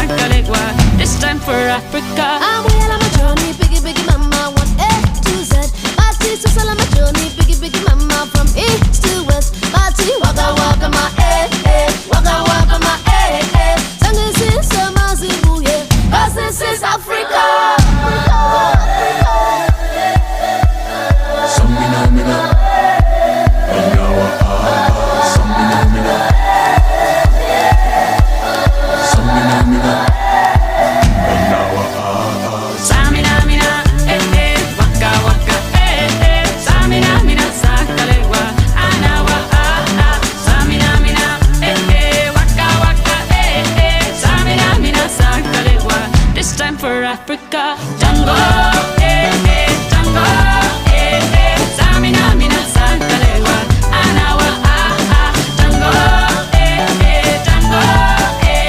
Sakalegua. This time for Africa. I'm well on my journey, biggie, biggie mama, one A to Z. Party so on my journey, biggie, biggie mama, from east to west. Party waka waka my waka waka my Tango is summer zibuye, 'cause this is Africa. Samina mina, Anyawa Samina mina, Samina mina, Anyawa Samina mina, waka waka, Samina mina, Sakalegua, Anawa Samina mina, waka waka, Samina mina, Sakalegua. This time for Africa, Jungle.